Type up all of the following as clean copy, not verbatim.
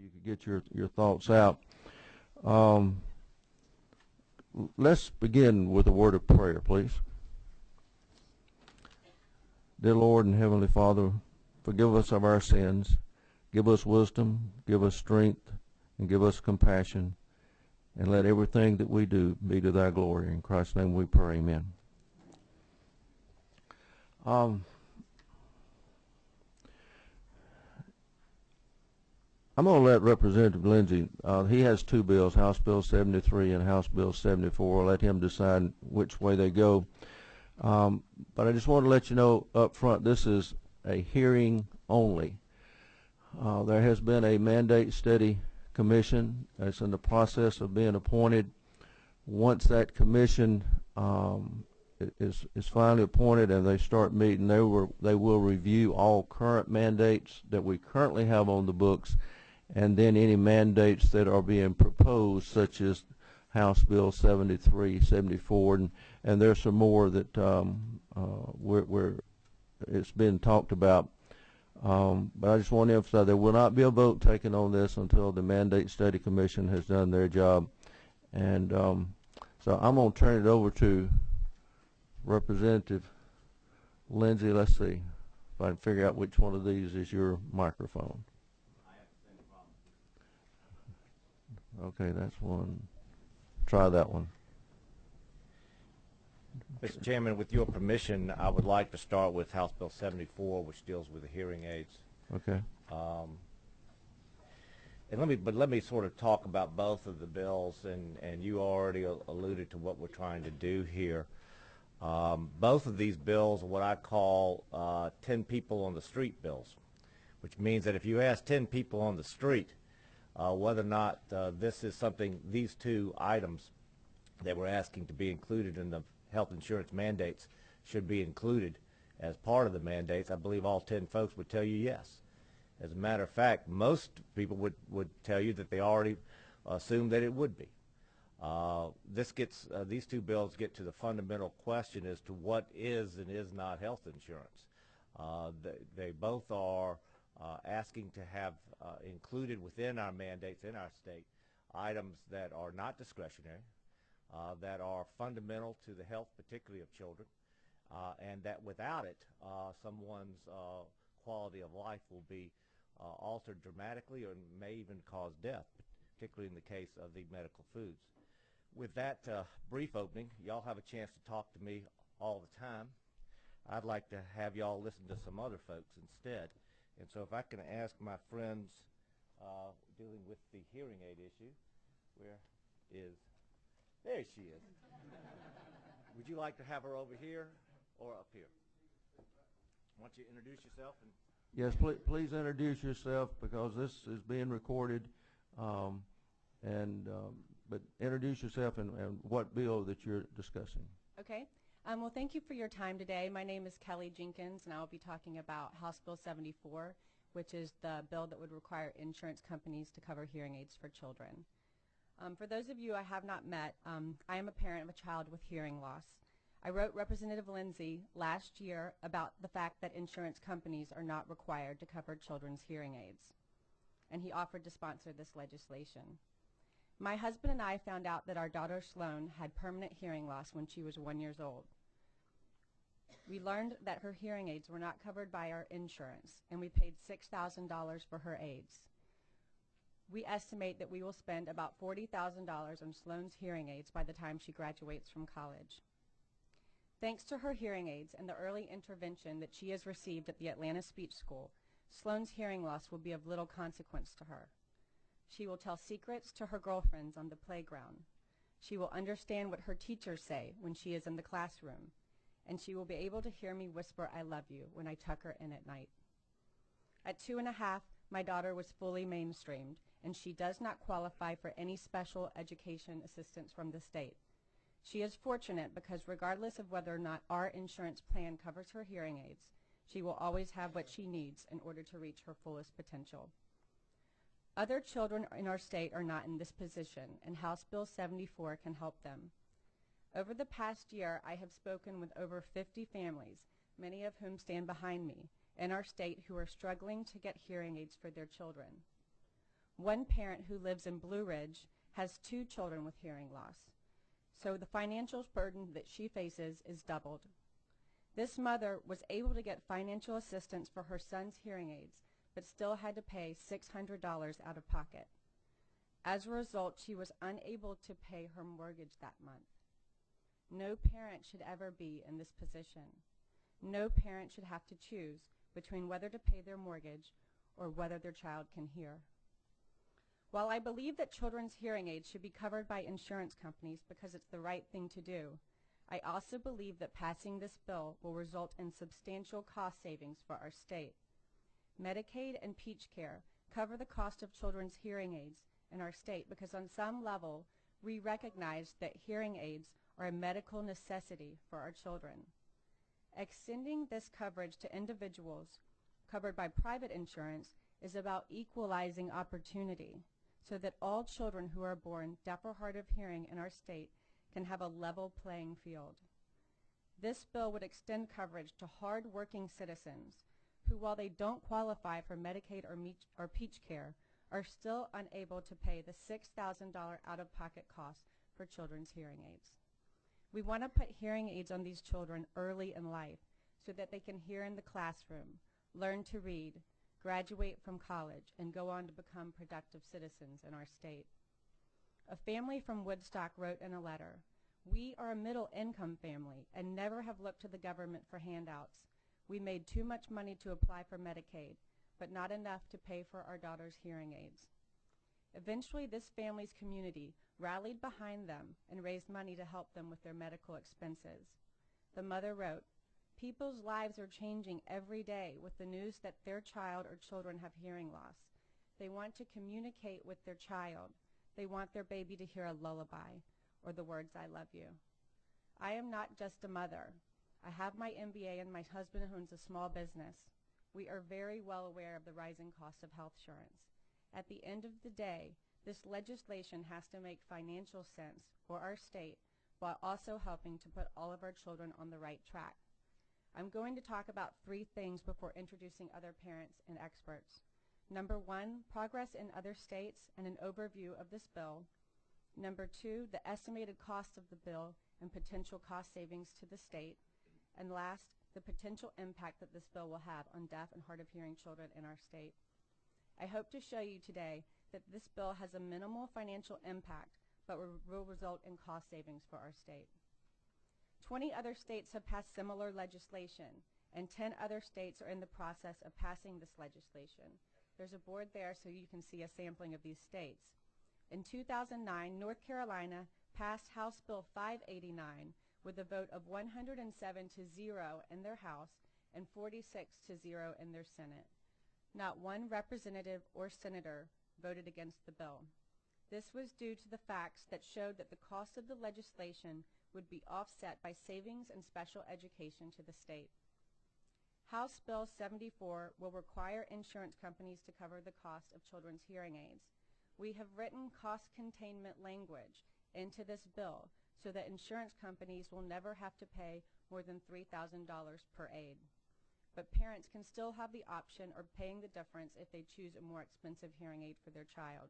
you could get your thoughts out. Um, let's begin with a word of prayer, please. Dear Lord and Heavenly Father, forgive us of our sins. Give us wisdom, give us strength, and give us compassion. And let everything that we do be to thy glory. In Christ's name we pray, amen. I'm going to let Representative Lindsey, he has two bills, House Bill 73 and House Bill 74. I'll let him decide which way they go. But I just want to let you know up front, this is a hearing only. There has been a mandate study commission. It's in the process of being appointed. Once that commission is finally appointed and they start meeting, they will review all current mandates that we currently have on the books, and then any mandates that are being proposed, such as House Bill 73, 74, and there's some more that it's been talked about. But I just want to emphasize there will not be a vote taken on this until the Mandate Study Commission has done their job. And so I'm going to turn it over to Representative Lindsey. Let's see if I can figure out which one of these is your microphone. I have the same problem. Okay, that's one. Try that one. Mr. Chairman, with your permission, I would like to start with House Bill 74, which deals with the hearing aids. Okay. And let me sort of talk about both of the bills, and you already alluded to what we're trying to do here. Both of these bills are what I call 10 people on the street bills, which means that if you ask 10 people on the street whether or not this is something, these two items that we're asking to be included in the health insurance mandates should be included as part of the mandates, I believe all 10 folks would tell you yes. As a matter of fact, most people would tell you that they already assume that it would be. These two bills get to the fundamental question as to what is and is not health insurance. They both are asking to have included within our mandates in our state items that are not discretionary, that are fundamental to the health, particularly of children, and that without it, someone's quality of life will be altered dramatically or may even cause death, particularly in the case of the medical foods. With that brief opening, y'all have a chance to talk to me all the time. I'd like to have y'all listen to some other folks instead. And so if I can ask my friends dealing with the hearing aid issue, there she is. Would you like to have her over here or up here? Why don't you introduce yourself? Yes, please introduce yourself because this is being recorded. But introduce yourself and what bill that you're discussing. Okay. Well, thank you for your time today. My name is Kelly Jenkins, and I will be talking about House Bill 74, which is the bill that would require insurance companies to cover hearing aids for children. For those of you I have not met, I am a parent of a child with hearing loss. I wrote Representative Lindsey last year about the fact that insurance companies are not required to cover children's hearing aids, and he offered to sponsor this legislation. My husband and I found out that our daughter Sloan had permanent hearing loss when she was 1 year old. We learned that her hearing aids were not covered by our insurance, and we paid $6,000 for her aids. We estimate that we will spend about $40,000 on Sloan's hearing aids by the time she graduates from college. Thanks to her hearing aids and the early intervention that she has received at the Atlanta Speech School, Sloan's hearing loss will be of little consequence to her. She will tell secrets to her girlfriends on the playground. She will understand what her teachers say when she is in the classroom, and she will be able to hear me whisper "I love you" when I tuck her in at night. At 2.5, my daughter was fully mainstreamed, and she does not qualify for any special education assistance from the state. She is fortunate because regardless of whether or not our insurance plan covers her hearing aids, she will always have what she needs in order to reach her fullest potential. Other children in our state are not in this position, and House Bill 74 can help them. Over the past year, I have spoken with over 50 families, many of whom stand behind me, in our state who are struggling to get hearing aids for their children. One parent who lives in Blue Ridge has 2 children with hearing loss, so the financial burden that she faces is doubled. This mother was able to get financial assistance for her son's hearing aids, but still had to pay $600 out of pocket. As a result, she was unable to pay her mortgage that month. No parent should ever be in this position. No parent should have to choose between whether to pay their mortgage or whether their child can hear. While I believe that children's hearing aids should be covered by insurance companies because it's the right thing to do, I also believe that passing this bill will result in substantial cost savings for our state. Medicaid and Peach Care cover the cost of children's hearing aids in our state because on some level we recognize that hearing aids are a medical necessity for our children. Extending this coverage to individuals covered by private insurance is about equalizing opportunity so that all children who are born deaf or hard of hearing in our state can have a level playing field. This bill would extend coverage to hard-working citizens who, while they don't qualify for Medicaid or Peach Care, are still unable to pay the $6,000 out-of-pocket cost for children's hearing aids. We want to put hearing aids on these children early in life so that they can hear in the classroom, learn to read, graduate from college, and go on to become productive citizens in our state. A family from Woodstock wrote in a letter, "We are a middle-income family and never have looked to the government for handouts. We made too much money to apply for Medicaid, but not enough to pay for our daughter's hearing aids." Eventually, this family's community rallied behind them and raised money to help them with their medical expenses. The mother wrote, "People's lives are changing every day with the news that their child or children have hearing loss. They want to communicate with their child. They want their baby to hear a lullaby or the words, 'I love you.' I am not just a mother. I have my MBA and my husband owns a small business. We are very well aware of the rising cost of health insurance. At the end of the day, this legislation has to make financial sense for our state while also helping to put all of our children on the right track. I'm going to talk about 3 things before introducing other parents and experts. Number 1, progress in other states and an overview of this bill. Number 2, the estimated cost of the bill and potential cost savings to the state. And last, the potential impact that this bill will have on deaf and hard of hearing children in our state. I hope to show you today that this bill has a minimal financial impact but will result in cost savings for our state. 20 other states have passed similar legislation, and 10 other states are in the process of passing this legislation. There's a board there so you can see a sampling of these states. In 2009, North Carolina passed House Bill 589 with a vote of 107-0 in their House and 46-0 in their Senate. Not one representative or senator voted against the bill. This was due to the facts that showed that the cost of the legislation would be offset by savings and special education to the state. House Bill 74 will require insurance companies to cover the cost of children's hearing aids. We have written cost containment language into this bill so that insurance companies will never have to pay more than $3,000 per aid. But parents can still have the option of paying the difference if they choose a more expensive hearing aid for their child.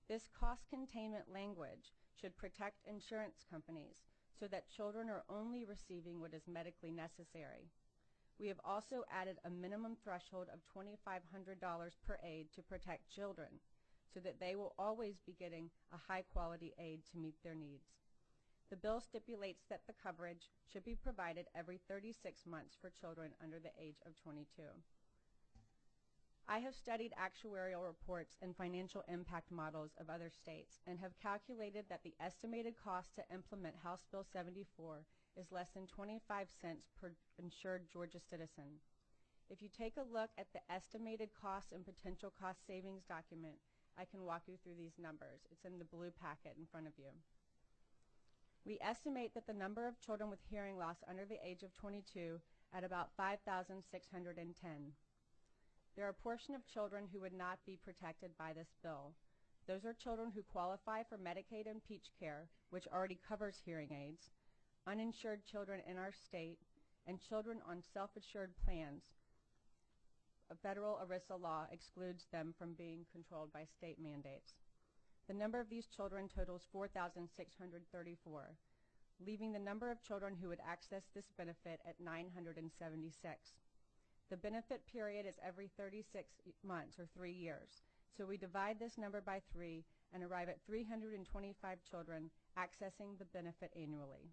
This cost containment language should protect insurance companies so that children are only receiving what is medically necessary. We have also added a minimum threshold of $2,500 per aid to protect children so that they will always be getting a high-quality aid to meet their needs. The bill stipulates that the coverage should be provided every 36 months for children under the age of 22. I have studied actuarial reports and financial impact models of other states and have calculated that the estimated cost to implement House Bill 74 is less than 25 cents per insured Georgia citizen. If you take a look at the estimated cost and potential cost savings document, I can walk you through these numbers. It's in the blue packet in front of you. We estimate that the number of children with hearing loss under the age of 22 at about 5,610. There are a portion of children who would not be protected by this bill. Those are children who qualify for Medicaid and Peach Care, which already covers hearing aids, uninsured children in our state, and children on self-insured plans. federal ERISA law excludes them from being controlled by state mandates. The number of these children totals 4,634, leaving the number of children who would access this benefit at 976. The benefit period is every 36 months, or 3 years. So we divide this number by 3 and arrive at 325 children accessing the benefit annually.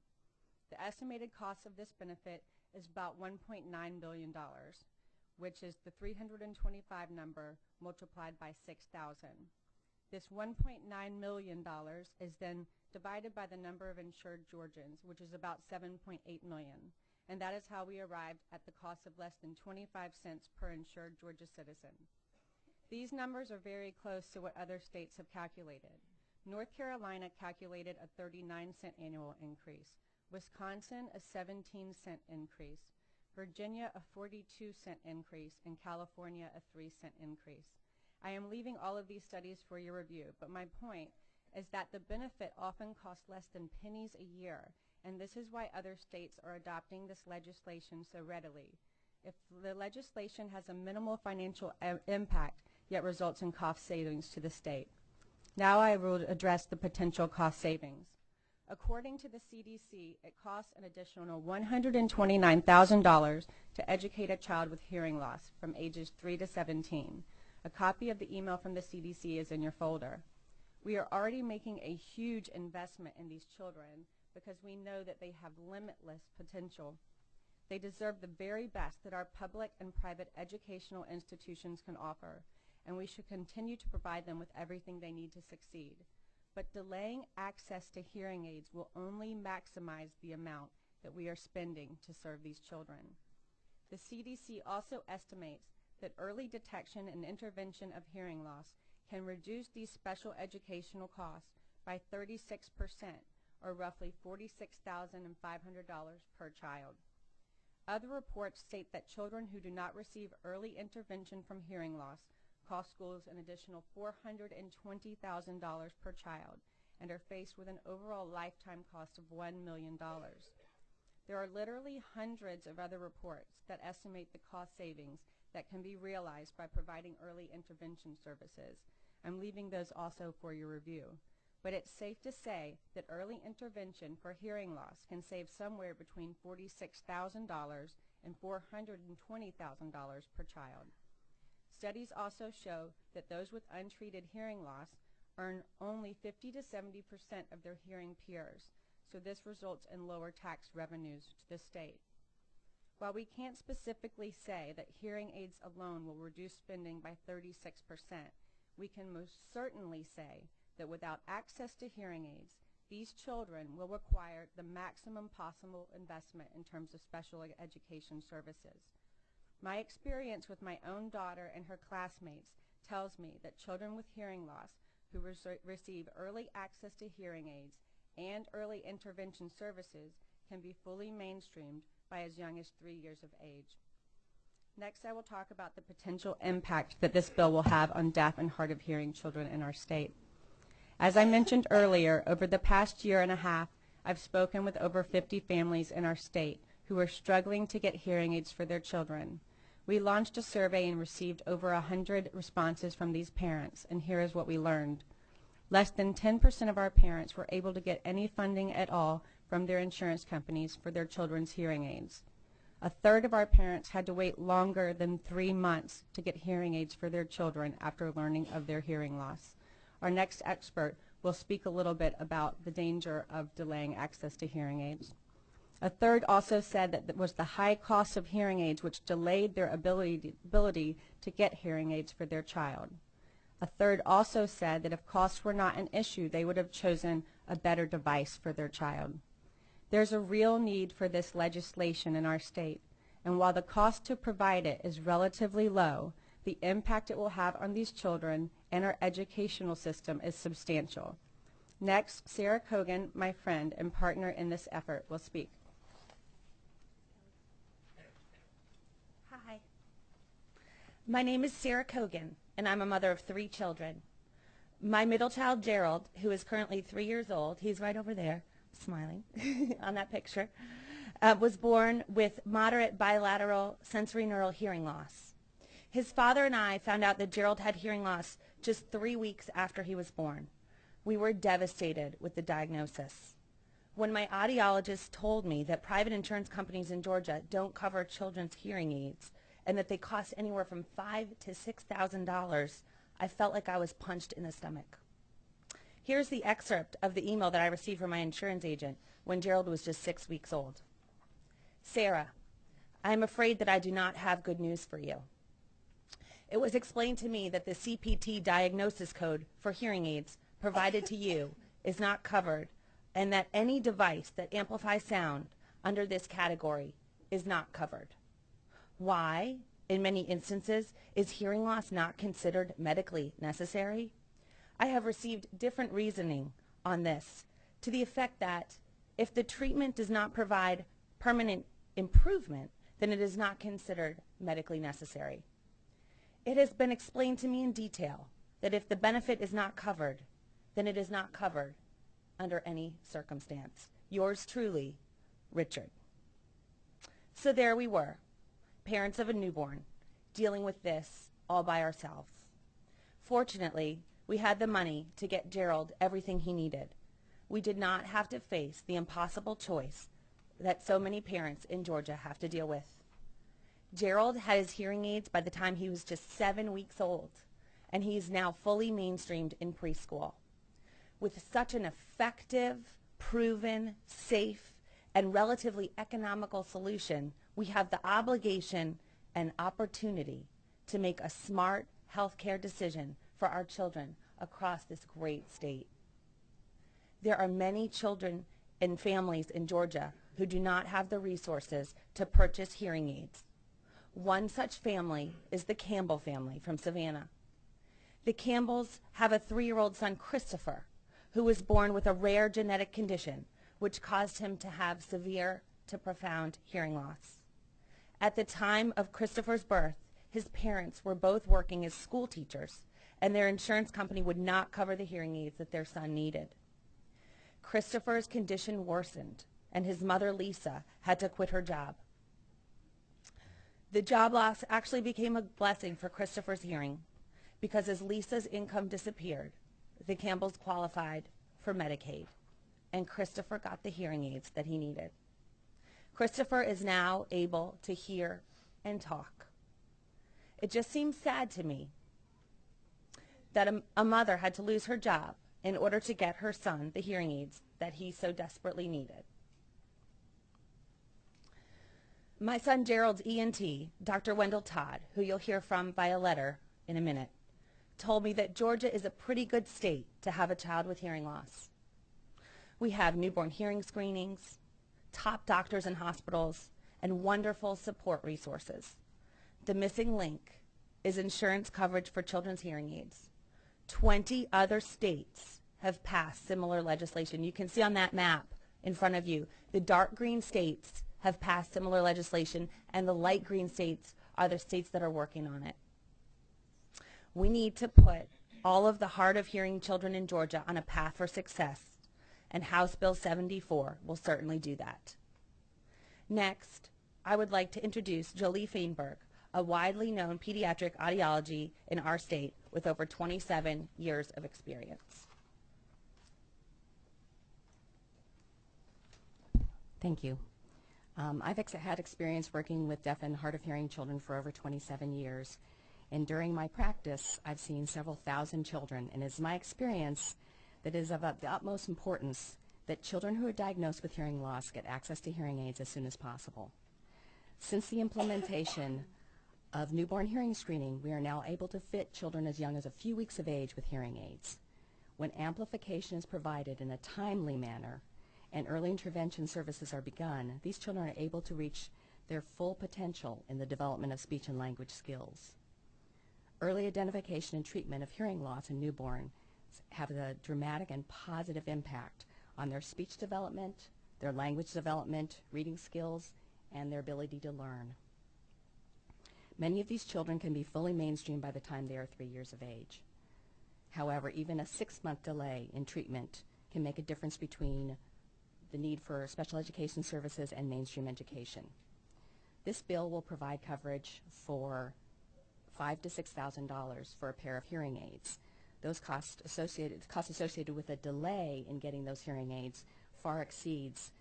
The estimated cost of this benefit is about $1.9 billion, which is the 325 number multiplied by 6,000. This $1.9 million is then divided by the number of insured Georgians, which is about 7.8 million. And that is how we arrived at the cost of less than 25 cents per insured Georgia citizen. These numbers are very close to what other states have calculated. North Carolina calculated a 39-cent annual increase, Wisconsin a 17-cent increase, Virginia a 42-cent increase, and California a 3-cent increase. I am leaving all of these studies for your review, but my point is that the benefit often costs less than pennies a year, and this is why other states are adopting this legislation so readily. If the legislation has a minimal financial impact, yet results in cost savings to the state. Now I will address the potential cost savings. According to the CDC, it costs an additional $129,000 to educate a child with hearing loss from ages 3 to 17. A copy of the email from the CDC is in your folder. We are already making a huge investment in these children because we know that they have limitless potential. They deserve the very best that our public and private educational institutions can offer, and we should continue to provide them with everything they need to succeed. But delaying access to hearing aids will only maximize the amount that we are spending to serve these children. The CDC also estimates that early detection and intervention of hearing loss can reduce these special educational costs by 36%, or roughly $46,500 per child. Other reports state that children who do not receive early intervention from hearing loss cost schools an additional $420,000 per child and are faced with an overall lifetime cost of $1 million. There are literally hundreds of other reports that estimate the cost savings that can be realized by providing early intervention services. I'm leaving those also for your review. But it's safe to say that early intervention for hearing loss can save somewhere between $46,000 and $420,000 per child. Studies also show that those with untreated hearing loss earn only 50 to 70% of their hearing peers, so this results in lower tax revenues to the state. While we can't specifically say that hearing aids alone will reduce spending by 36%, we can most certainly say that without access to hearing aids, these children will require the maximum possible investment in terms of special education services. My experience with my own daughter and her classmates tells me that children with hearing loss who receive early access to hearing aids and early intervention services can be fully mainstreamed by as young as 3 years of age. Next, I will talk about the potential impact that this bill will have on deaf and hard of hearing children in our state. As I mentioned earlier, over the past year and a half, I've spoken with over 50 families in our state who are struggling to get hearing aids for their children. We launched a survey and received over 100 responses from these parents, and here is what we learned. Less than 10% of our parents were able to get any funding at all from their insurance companies for their children's hearing aids. A third of our parents had to wait longer than 3 months to get hearing aids for their children after learning of their hearing loss. Our next expert will speak a little bit about the danger of delaying access to hearing aids. A third also said that it was the high cost of hearing aids which delayed their ability to get hearing aids for their child. A third also said that if costs were not an issue, they would have chosen a better device for their child. There's a real need for this legislation in our state, and while the cost to provide it is relatively low, the impact it will have on these children and our educational system is substantial. Next, Sarah Kogan, my friend and partner in this effort, will speak. Hi. My name is Sarah Kogan, and I'm a mother of 3 children. My middle child, Gerald, who is currently 3 years old, he's right over there, smiling on that picture, was born with moderate bilateral sensorineural hearing loss. His father and I found out that Gerald had hearing loss just 3 weeks after he was born. We were devastated with the diagnosis. When my audiologist told me that private insurance companies in Georgia don't cover children's hearing aids and that they cost anywhere from $5,000 to $6,000, I felt like I was punched in the stomach. Here's the excerpt of the email that I received from my insurance agent when Gerald was just 6 weeks old. Sarah, I am afraid that I do not have good news for you. It was explained to me that the CPT diagnosis code for hearing aids provided to you is not covered, and that any device that amplifies sound under this category is not covered. Why, in many instances, is hearing loss not considered medically necessary? I have received different reasoning on this, to the effect that if the treatment does not provide permanent improvement, then it is not considered medically necessary. It has been explained to me in detail that if the benefit is not covered, then it is not covered under any circumstance. Yours truly, Richard. So there we were, parents of a newborn, dealing with this all by ourselves. Fortunately, we had the money to get Gerald everything he needed. We did not have to face the impossible choice that so many parents in Georgia have to deal with. Gerald had his hearing aids by the time he was just 7 weeks old, and he is now fully mainstreamed in preschool. With such an effective, proven, safe, and relatively economical solution, we have the obligation and opportunity to make a smart healthcare decision for our children across this great state. There are many children and families in Georgia who do not have the resources to purchase hearing aids. One such family is the Campbell family from Savannah. The Campbells have a 3-year-old son, Christopher, who was born with a rare genetic condition which caused him to have severe to profound hearing loss. At the time of Christopher's birth, his parents were both working as school teachers, and their insurance company would not cover the hearing aids that their son needed. Christopher's condition worsened, and his mother, Lisa, had to quit her job. The job loss actually became a blessing for Christopher's hearing, because as Lisa's income disappeared, the Campbells qualified for Medicaid, and Christopher got the hearing aids that he needed. Christopher is now able to hear and talk. It just seems sad to me that a mother had to lose her job in order to get her son the hearing aids that he so desperately needed. My son Gerald's ENT, Dr. Wendell Todd, who you'll hear from via letter in a minute, told me that Georgia is a pretty good state to have a child with hearing loss. We have newborn hearing screenings, top doctors and hospitals, and wonderful support resources. The missing link is insurance coverage for children's hearing aids. 20 other states have passed similar legislation. You can see on that map in front of you, the dark green states have passed similar legislation, and the light green states are the states that are working on it. We need to put all of the hard of hearing children in Georgia on a path for success, and House Bill 74 will certainly do that. Next, I would like to introduce Jolie Feinberg, a widely known pediatric audiology in our state with over 27 years of experience. Thank you. I've had experience working with deaf and hard of hearing children for over 27 years. And during my practice, I've seen several thousand children, and it's my experience that it is of the utmost importance that children who are diagnosed with hearing loss get access to hearing aids as soon as possible. Since the implementation of newborn hearing screening, we are now able to fit children as young as a few weeks of age with hearing aids. When amplification is provided in a timely manner and early intervention services are begun, these children are able to reach their full potential in the development of speech and language skills. Early identification and treatment of hearing loss in newborns have a dramatic and positive impact on their speech development, their language development, reading skills, and their ability to learn. Many of these children can be fully mainstreamed by the time they are 3 years of age. However, even a 6-month delay in treatment can make a difference between the need for special education services and mainstream education. This bill will provide coverage for $5,000 to $6,000 for a pair of hearing aids. Those costs associated with a delay in getting those hearing aids far exceeds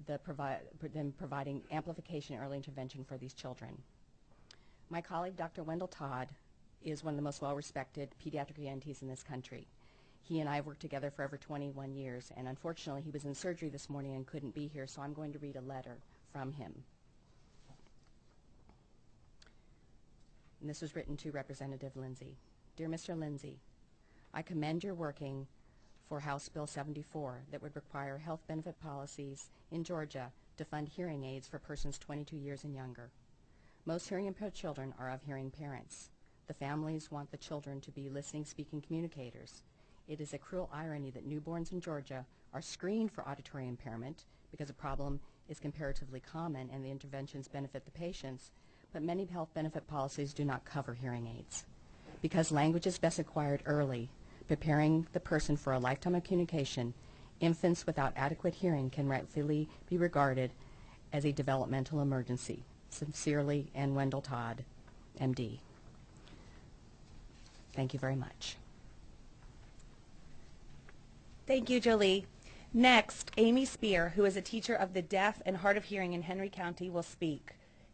them providing amplification and early intervention for these children. My colleague, Dr. Wendell Todd, is one of the most well-respected pediatric ENTs in this country. He and I have worked together for over 21 years, and unfortunately he was in surgery this morning and couldn't be here, so I'm going to read a letter from him. And this was written to Representative Lindsay. Dear Mr. Lindsay, I commend your working for House Bill 74 that would require health benefit policies in Georgia to fund hearing aids for persons 22 years and younger. Most hearing impaired children are of hearing parents. The families want the children to be listening, speaking communicators. It is a cruel irony that newborns in Georgia are screened for auditory impairment because the problem is comparatively common and the interventions benefit the patients, but many health benefit policies do not cover hearing aids. Because language is best acquired early, preparing the person for a lifetime of communication, infants without adequate hearing can rightfully be regarded as a developmental emergency. Sincerely, N. Wendell Todd, MD. Thank you very much. Thank you, Jolie. Next, Amy Spear, who is a teacher of the deaf and hard of hearing in Henry County, will speak.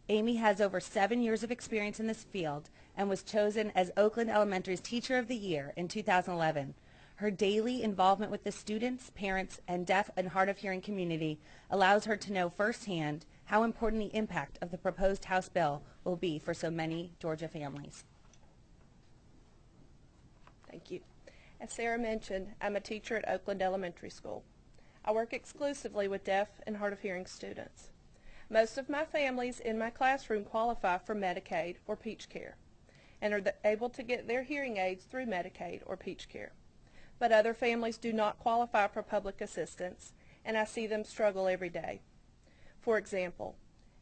Amy has over 7 years of experience in this field and was chosen as Oakland Elementary's Teacher of the Year in 2011. Her daily involvement with the students, parents, and deaf and hard of hearing community allows her to know firsthand how important the impact of the proposed House bill will be for so many Georgia families. Thank you. As Sarah mentioned, I'm a teacher at Oakland Elementary School. I work exclusively with deaf and hard of hearing students. Most of my families in my classroom qualify for Medicaid or Peach Care and are able to get their hearing aids through Medicaid or Peach Care. But other families do not qualify for public assistance, and I see them struggle every day. For example,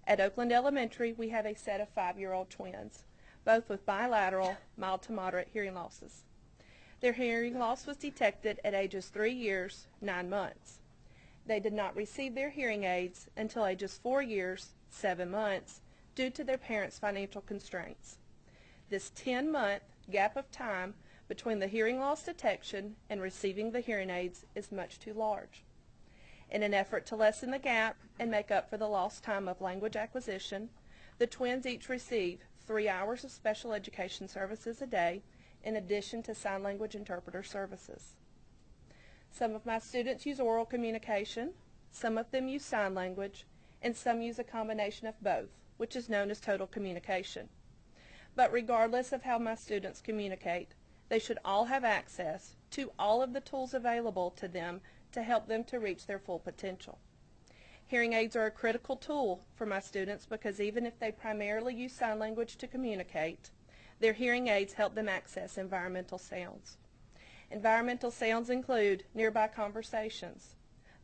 at Oakland Elementary we have a set of 5-year-old twins, both with bilateral mild to moderate hearing losses. Their hearing loss was detected at ages 3 years, 9 months. They did not receive their hearing aids until ages 4 years, 7 months, due to their parents' financial constraints. This 10-month gap of time between the hearing loss detection and receiving the hearing aids is much too large. In an effort to lessen the gap and make up for the lost time of language acquisition, the twins each receive 3 hours of special education services a day in addition to sign language interpreter services. Some of my students use oral communication, some of them use sign language, and some use a combination of both, which is known as total communication. But regardless of how my students communicate, they should all have access to all of the tools available to them to help them to reach their full potential. Hearing aids are a critical tool for my students because even if they primarily use sign language to communicate, their hearing aids help them access environmental sounds. Environmental sounds include nearby conversations,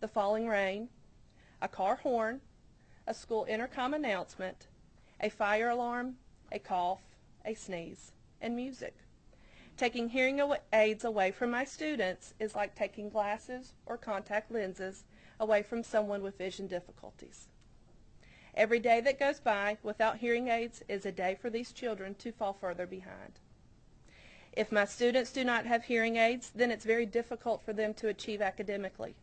the falling rain, a car horn, a school intercom announcement, a fire alarm, a cough, a sneeze, and music. Taking hearing aids away from my students is like taking glasses or contact lenses away from someone with vision difficulties. Every day that goes by without hearing aids is a day for these children to fall further behind. If my students do not have hearing aids, then it's very difficult for them to achieve academically.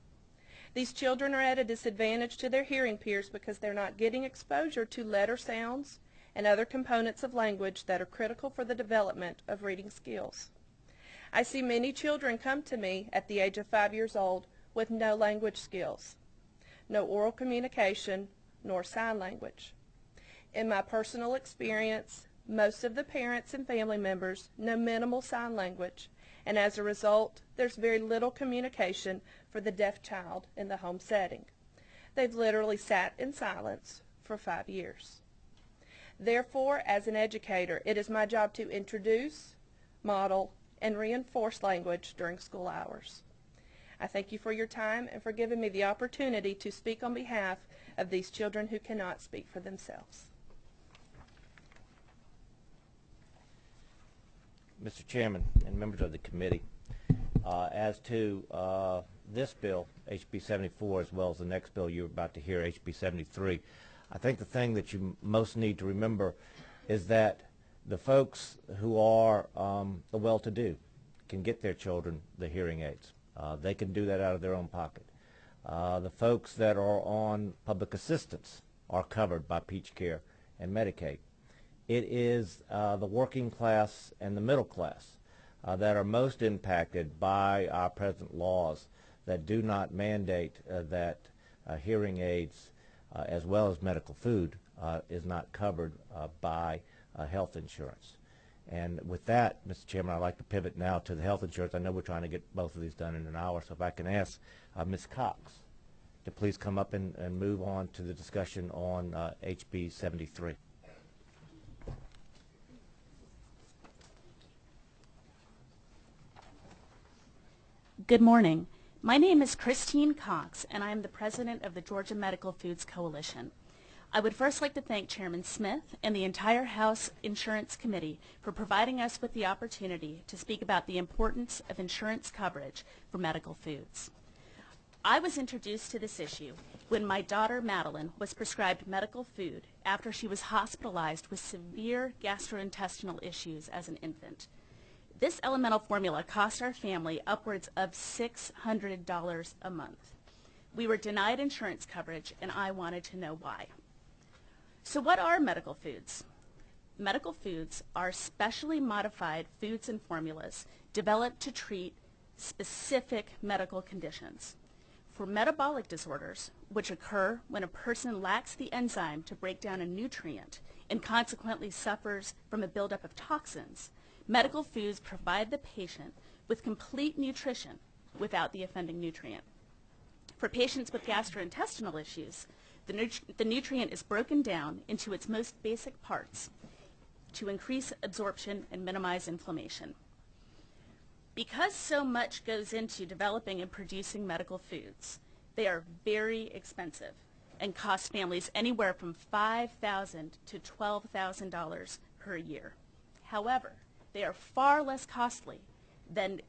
These children are at a disadvantage to their hearing peers because they're not getting exposure to letter sounds and other components of language that are critical for the development of reading skills. I see many children come to me at the age of 5 years old with no language skills, no oral communication, nor sign language. In my personal experience, most of the parents and family members know minimal sign language, and as a result, there's very little communication for the deaf child in the home setting. They've literally sat in silence for 5 years. Therefore, as an educator, it is my job to introduce, model, and reinforce language during school hours. I thank you for your time and for giving me the opportunity to speak on behalf of these children who cannot speak for themselves. Mr. Chairman and members of the committee, as to this bill, HB 74, as well as the next bill you're about to hear, HB 73, I think the thing that you most need to remember is that The folks who are the well-to-do can get their children the hearing aids. They can do that out of their own pocket. The folks that are on public assistance are covered by Peach Care and Medicaid. It is the working class and the middle class that are most impacted by our present laws that do not mandate that hearing aids as well as medical food is not covered by health insurance. And with that, Mr. Chairman, I'd like to pivot now to the health insurance. I know we're trying to get both of these done in an hour, so if I can ask Ms. Cox to please come up and move on to the discussion on HB 73. Good morning. My name is Christine Cox, and I am the president of the Georgia Medical Foods Coalition. I would first like to thank Chairman Smith and the entire House Insurance Committee for providing us with the opportunity to speak about the importance of insurance coverage for medical foods. I was introduced to this issue when my daughter Madeline was prescribed medical food after she was hospitalized with severe gastrointestinal issues as an infant. This elemental formula cost our family upwards of $600 a month. We were denied insurance coverage, and I wanted to know why. So what are medical foods? Medical foods are specially modified foods and formulas developed to treat specific medical conditions. For metabolic disorders, which occur when a person lacks the enzyme to break down a nutrient and consequently suffers from a buildup of toxins, medical foods provide the patient with complete nutrition without the offending nutrient. For patients with gastrointestinal issues, the nutrient is broken down into its most basic parts to increase absorption and minimize inflammation. Because so much goes into developing and producing medical foods, they are very expensive and cost families anywhere from $5,000 to $12,000 per year. However, they are far less costly than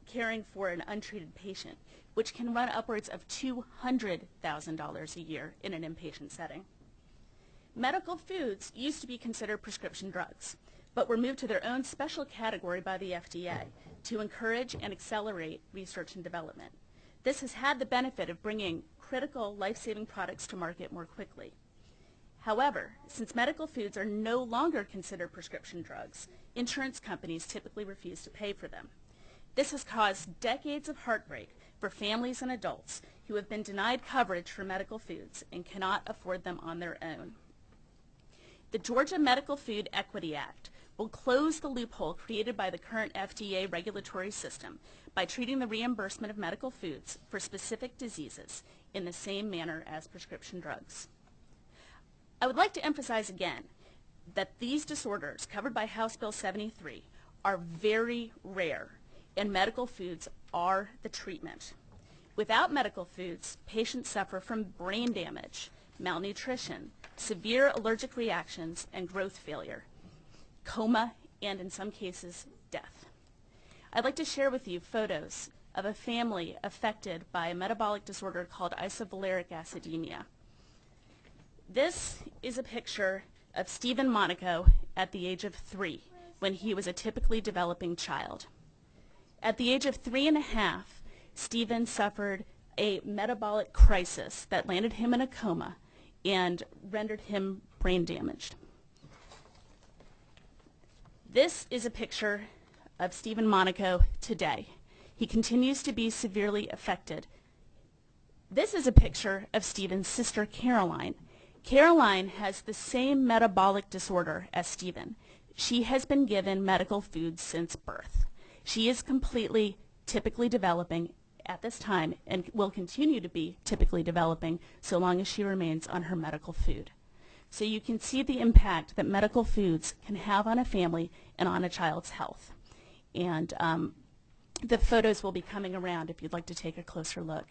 caring for an untreated patient, which can run upwards of $200,000 a year in an inpatient setting. Medical foods used to be considered prescription drugs, but were moved to their own special category by the FDA to encourage and accelerate research and development. This has had the benefit of bringing critical life-saving products to market more quickly. However, since medical foods are no longer considered prescription drugs, insurance companies typically refuse to pay for them. This has caused decades of heartbreak for families and adults who have been denied coverage for medical foods and cannot afford them on their own. The Georgia Medical Food Equity Act will close the loophole created by the current FDA regulatory system by treating the reimbursement of medical foods for specific diseases in the same manner as prescription drugs. I would like to emphasize again that these disorders covered by House Bill 73 are very rare, and medical foods are the treatment. Without medical foods, patients suffer from brain damage, malnutrition, severe allergic reactions, and growth failure, coma, and in some cases, death. I'd like to share with you photos of a family affected by a metabolic disorder called isovaleric acidemia. This is a picture of Stephen Monaco at the age of 3 when he was a typically developing child. At the age of 3.5, Stephen suffered a metabolic crisis that landed him in a coma and rendered him brain damaged. This is a picture of Stephen Monaco today. He continues to be severely affected. This is a picture of Stephen's sister Caroline. Caroline has the same metabolic disorder as Stephen. She has been given medical foods since birth. She is completely typically developing at this time and will continue to be typically developing so long as she remains on her medical food. So you can see the impact that medical foods can have on a family and on a child's health. And the photos will be coming around if you'd like to take a closer look.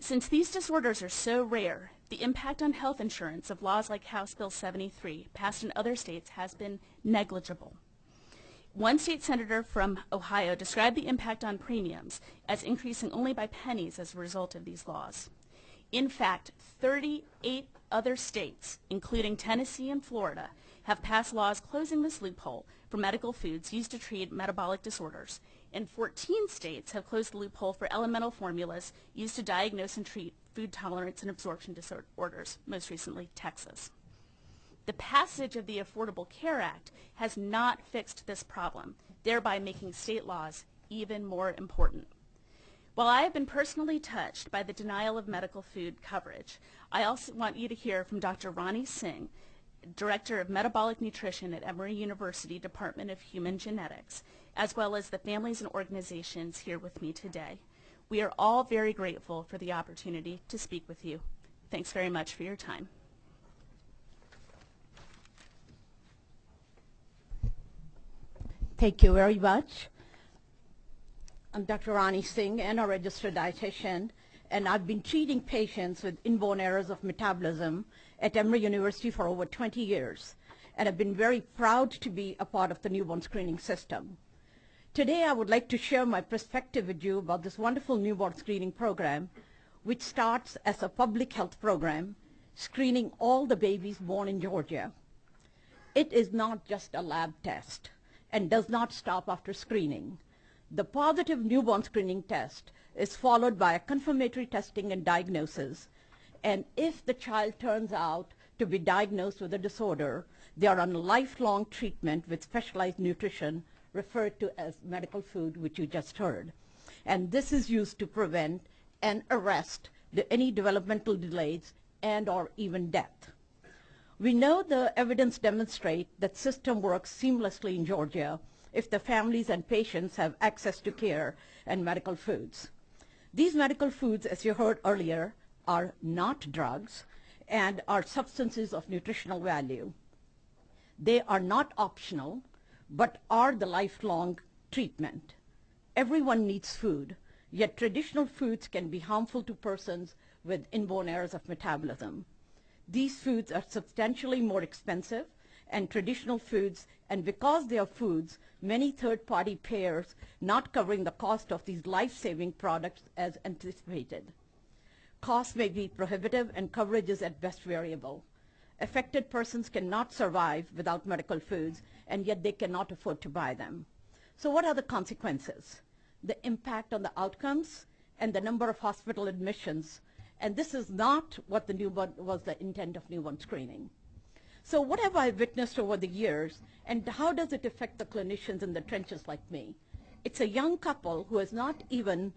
Since these disorders are so rare, the impact on health insurance of laws like House Bill 73, passed in other states, has been negligible. One state senator from Ohio described the impact on premiums as increasing only by pennies as a result of these laws. In fact, 38 other states, including Tennessee and Florida, have passed laws closing this loophole for medical foods used to treat metabolic disorders, and 14 states have closed the loophole for elemental formulas used to diagnose and treat food tolerance and absorption disorders, most recently Texas. The passage of the Affordable Care Act has not fixed this problem, thereby making state laws even more important. While I have been personally touched by the denial of medical food coverage, I also want you to hear from Dr. Ronnie Singh, Director of Metabolic Nutrition at Emory University Department of Human Genetics, as well as the families and organizations here with me today. We are all very grateful for the opportunity to speak with you. Thanks very much for your time. Thank you very much. I'm Dr. Ronnie Singh and a registered dietitian, and I've been treating patients with inborn errors of metabolism at Emory University for over 20 years, and I've been very proud to be a part of the newborn screening system. Today I would like to share my perspective with you about this wonderful newborn screening program, which starts as a public health program, screening all the babies born in Georgia. It is not just a lab test and does not stop after screening. The positive newborn screening test is followed by a confirmatory testing and diagnosis, and if the child turns out to be diagnosed with a disorder, they are on lifelong treatment with specialized nutrition referred to as medical food, which you just heard. And this is used to prevent and arrest any developmental delays and or even death. We know the evidence demonstrates that system works seamlessly in Georgia if the families and patients have access to care and medical foods. These medical foods, as you heard earlier, are not drugs and are substances of nutritional value. They are not optional, but are the lifelong treatment. Everyone needs food, yet traditional foods can be harmful to persons with inborn errors of metabolism. These foods are substantially more expensive and traditional foods, and because they are foods, many third-party payers not covering the cost of these life-saving products as anticipated. Costs may be prohibitive and coverage is at best variable. Affected persons cannot survive without medical foods, and yet they cannot afford to buy them. So what are the consequences? The impact on the outcomes and the number of hospital admissions. And this is not what was the intent of newborn screening. So what have I witnessed over the years, and how does it affect the clinicians in the trenches like me? It's a young couple who has not even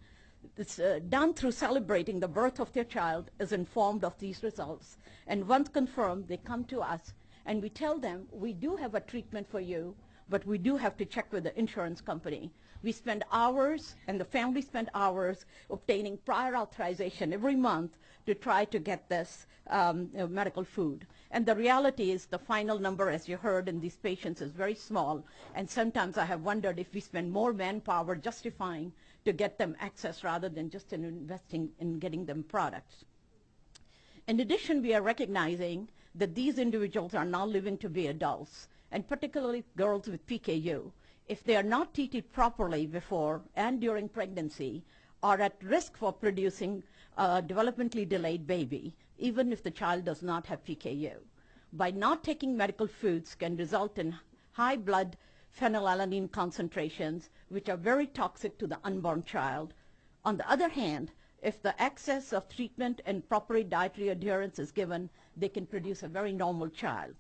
done through celebrating the birth of their child is informed of these results. And once confirmed, they come to us and we tell them, we do have a treatment for you, but we do have to check with the insurance company. We spend hours, and the family spend hours, obtaining prior authorization every month to try to get this medical food. And the reality is the final number, as you heard, in these patients is very small. And sometimes I have wondered if we spend more manpower justifying to get them access rather than just in investing in getting them products. In addition, we are recognizing that these individuals are now living to be adults, and particularly girls with PKU. If they are not treated properly before and during pregnancy, are at risk for producing a developmentally delayed baby, even if the child does not have PKU. By not taking medical foods can result in high blood phenylalanine concentrations, which are very toxic to the unborn child. On the other hand, if the access of treatment and proper dietary adherence is given, they can produce a very normal child.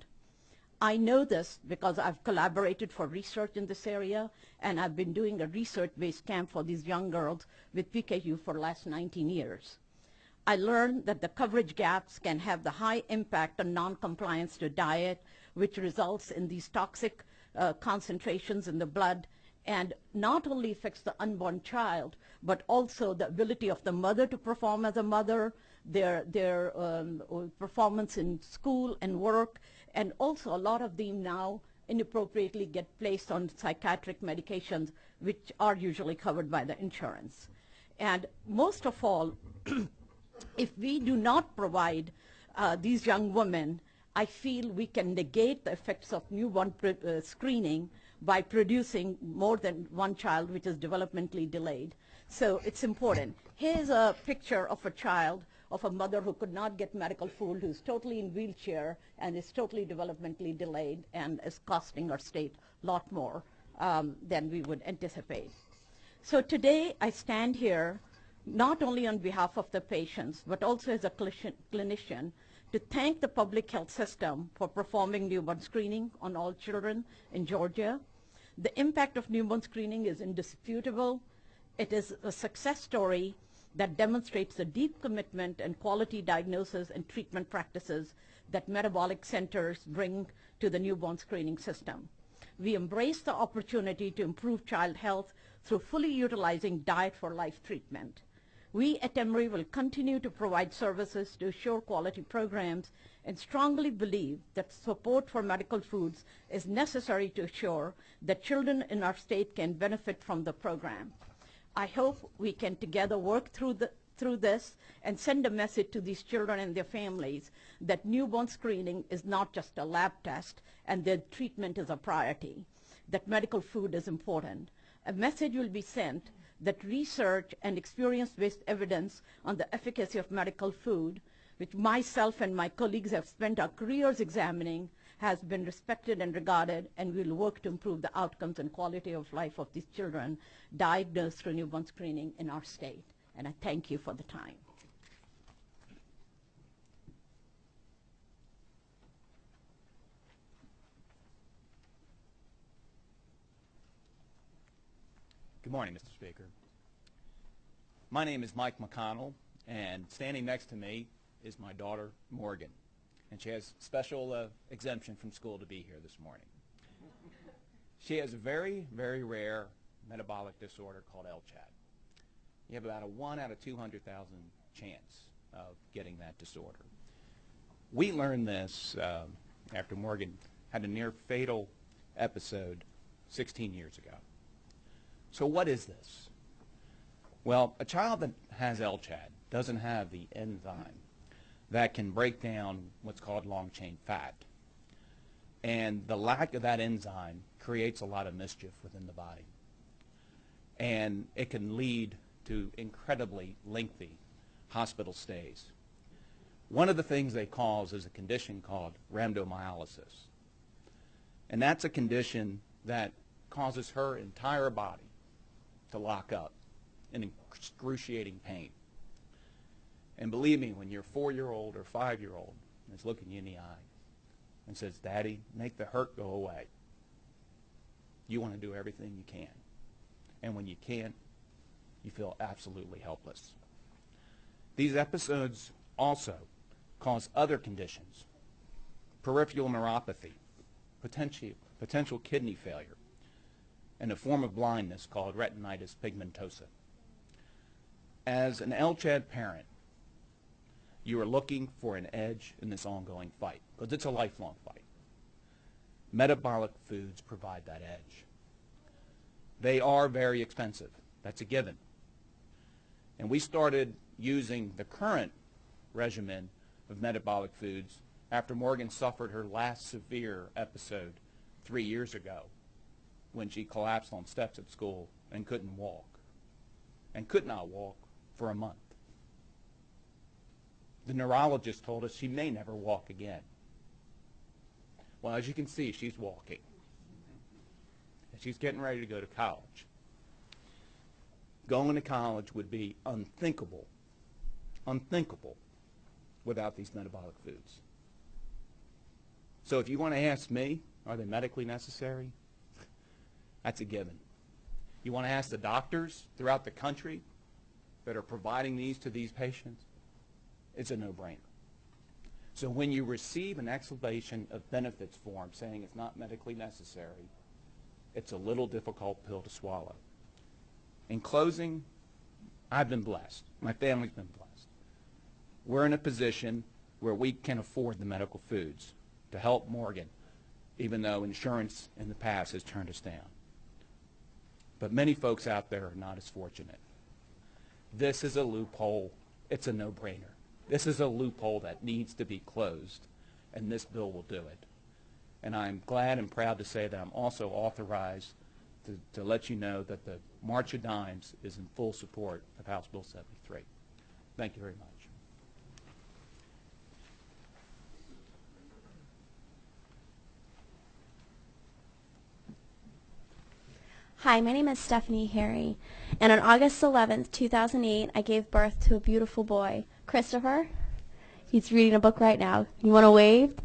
I know this because I've collaborated for research in this area, and I've been doing a research-based camp for these young girls with PKU for the last 19 years. I learned that the coverage gaps can have the high impact on non-compliance to diet, which results in these toxic concentrations in the blood, and not only affects the unborn child, but also the ability of the mother to perform as a mother, their performance in school and work, and also a lot of them now inappropriately get placed on psychiatric medications, which are usually covered by the insurance. And most of all, if we do not provide these young women, I feel we can negate the effects of newborn screening by producing more than one child which is developmentally delayed. So it's important. Here's a picture of a child of a mother who could not get medical food, who's totally in wheelchair and is totally developmentally delayed and is costing our state a lot more than we would anticipate. So today I stand here not only on behalf of the patients, but also as a clinician to thank the public health system for performing newborn screening on all children in Georgia. The impact of newborn screening is indisputable. It is a success story that demonstrates the deep commitment and quality diagnosis and treatment practices that metabolic centers bring to the newborn screening system. We embrace the opportunity to improve child health through fully utilizing Diet for Life treatment. We at Emory will continue to provide services to assure quality programs and strongly believe that support for medical foods is necessary to assure that children in our state can benefit from the program. I hope we can together work through this and send a message to these children and their families that newborn screening is not just a lab test and that treatment is a priority, that medical food is important. A message will be sent that research and experience-based evidence on the efficacy of medical food, which myself and my colleagues have spent our careers examining, has been respected and regarded, and we will work to improve the outcomes and quality of life of these children diagnosed through newborn screening in our state. And I thank you for the time. Good morning, Mr. Speaker. My name is Mike McConnell, and standing next to me is my daughter, Morgan, and she has special exemption from school to be here this morning. She has a very, very rare metabolic disorder called LCHAD. You have about a 1 out of 200,000 chance of getting that disorder. We learned this after Morgan had a near fatal episode 16 years ago. So what is this? Well, a child that has LCHAD doesn't have the enzyme that can break down what's called long-chain fat. And the lack of that enzyme creates a lot of mischief within the body. And it can lead to incredibly lengthy hospital stays. One of the things they cause is a condition called rhabdomyolysis. And that's a condition that causes her entire body to lock up in excruciating pain. And believe me, when your 4-year-old or 5-year-old is looking you in the eye and says, "Daddy, make the hurt go away," you want to do everything you can. And when you can't, you feel absolutely helpless. These episodes also cause other conditions: peripheral neuropathy, potential kidney failure, and a form of blindness called retinitis pigmentosa. As an LCHAD parent, you are looking for an edge in this ongoing fight, because it's a lifelong fight. Metabolic foods provide that edge. They are very expensive. That's a given. And we started using the current regimen of metabolic foods after Morgan suffered her last severe episode 3 years ago, when she collapsed on steps at school and couldn't walk, and could not walk for a month. The neurologist told us she may never walk again. Well, as you can see, she's walking. And she's getting ready to go to college. Going to college would be unthinkable without these metabolic foods. So if you want to ask me, are they medically necessary? That's a given. You want to ask the doctors throughout the country that are providing these to these patients? It's a no-brainer. So when you receive an explanation of benefits form saying it's not medically necessary, it's a little difficult pill to swallow. In closing, I've been blessed. My family's been blessed. We're in a position where we can afford the medical foods to help Morgan, even though insurance in the past has turned us down. But many folks out there are not as fortunate. This is a loophole. It's a no-brainer. This is a loophole that needs to be closed, and this bill will do it. And I'm glad and proud to say that I'm also authorized to let you know that the March of Dimes is in full support of House Bill 73. Thank you very much. Hi, my name is Stephanie Harry, and on August 11th, 2008, I gave birth to a beautiful boy, Christopher. He's reading a book right now. You want to wave?